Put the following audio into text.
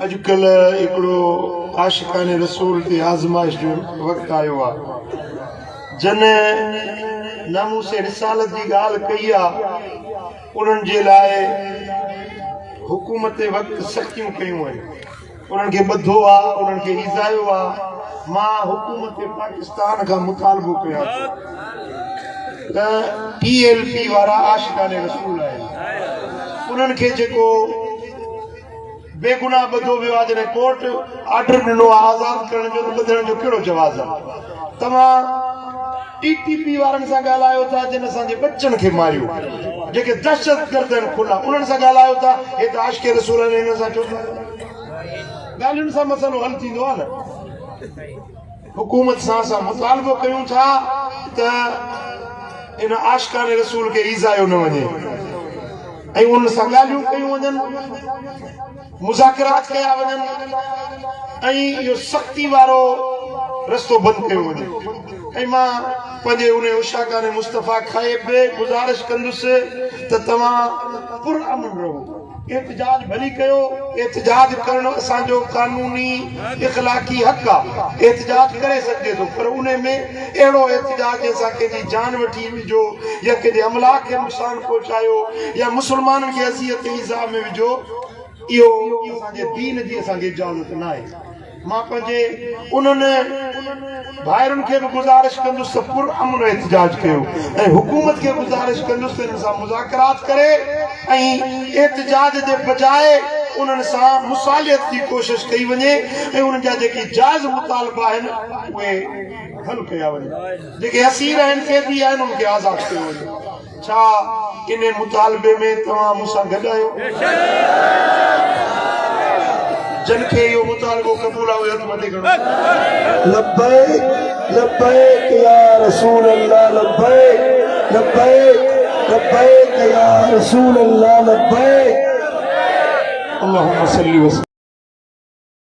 अॼुकल्ह हिकिड़ो आशिक़ाने रसूल ते आज़माइश जो वक़्तु आयो आहे। जन नामूसे रिसालत जी ॻाल्हि कई आहे, उन्हनि जे लाइ हुकूमत वक़्तु सख़्तियूं कयूं आहिनि, उन्हनि खे ॿधो आहे, उन्हनि खे ईज़ायो आहे। मां हुकूमत पाकिस्तान खां मुतालबो कयां थो त PLP वारा आशिक़ाने रसूल आहिनि, उन्हनि खे जेको बेगुनाह ॿधो वियो आहे, जॾहिं कोर्ट ऑर्डर ॾिनो आहे आज़ाद करण जो, त ॿधण जो कहिड़ो जवाज़ आहे? तव्हां TTP वारनि सां ॻाल्हायो था जिन असांजे बच्चनि खे मारियो, जेके दहशतगर्द आहिनि खुला, उन्हनि सां ॻाल्हायो था, हे त आशिक़ रसूल आहिनि, हिन सां चओ था। ॻाल्हियुनि सां मसइलो हल थींदो आहे न। हुकूमत सां असां मुतालबो कयूं था त इन आशिक़ाने रसूल खे ईज़ायो न वञे ऐं उन सां ॻाल्हियूं कयूं वञनि, मुज़ाकिरात कया वञनि ऐं इहो सख़्ती वारो रस्तो बंदि कयो वञे। ऐं मां पंहिंजे उन उशाकाने मुस्तफ़ा खाए बि गुज़ारिश कंदुसि त तव्हां पुरअमन रहो, एहतिजाज भली कयो। एहतिजाज करणु असांजो कानूनी इख़लाक़ी हक़ आहे, एहतिजाज करे सघिजे थो, पर उन में अहिड़ो एहतिजाज जंहिंसां कंहिंजी जान वठी विझो या कंहिंजे अमलाक खे नुक़सान पहुचायो या मुस्लमाननि खे अज़ियत ईज़ा में विझो, इहो असांजे दीन जी असांखे इजाज़त न आहे। मां पंहिंजे उन्हनि भाइरुनि खे बि गुज़ारिश कंदुसि त पुरअमन एहतिजाज कयो ऐं हुकूमत खे गुज़ारिश कंदुसि त हिन सां मुज़ाकिरात करे ऐं एहतिजाज जे बजाए उन्हनि सां मुसालियत जी कोशिश कई वञे ऐं उन्हनि जा जेके जाइज़ मुतालबा आहिनि उहे हल कया वञे। जेके असीर आहिनि, कैदी आहिनि, उन्हनि खे आज़ाद कयो वञे। छा इन मुतालबे में तव्हां मूंसां गॾु आहियो? जन खे इहो मुतालबो क़बूल आहे, हथ मथे खणो। लब्बैक लब्बैक या रसूल अल्लाह, लब्बैक लब्बैक लब्बैक या रसूल अल्लाह, लब्बैक। अल्लाहुम्मा सल्ली व